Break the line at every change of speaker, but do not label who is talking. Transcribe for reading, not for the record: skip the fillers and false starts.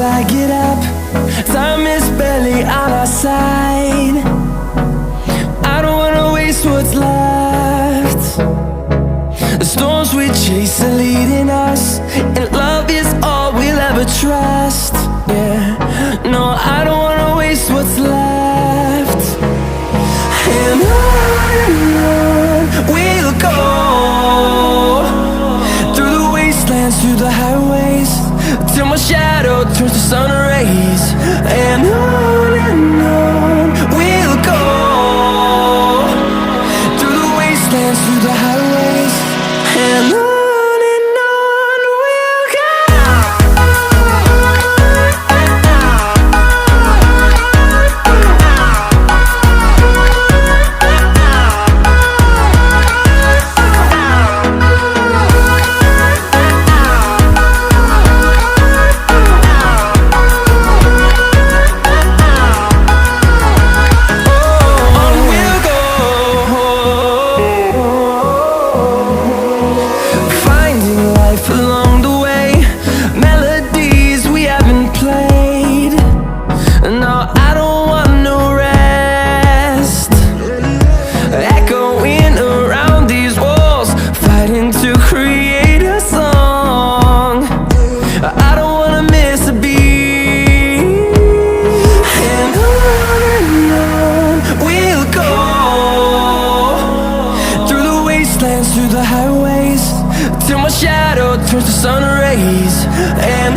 I get up. Time is barely on our side. I don't wanna waste what's left. The storms we chase are leading us, and love is all we'll ever trust. Yeah, no, I don't wanna waste what's left. And on we'll go, through the wastelands, through the highways, till my shadow turns to sun rays. And on we'll go, through the wastelands, through the highways, and on we'll go. Along the way, melodies we haven't played. No, I don't want no rest. Echoing around these walls, fighting to create a song. I don't wanna miss a beat. And on we'll go, through the wastelands, through the highways, till my shadow turns to sun rays. And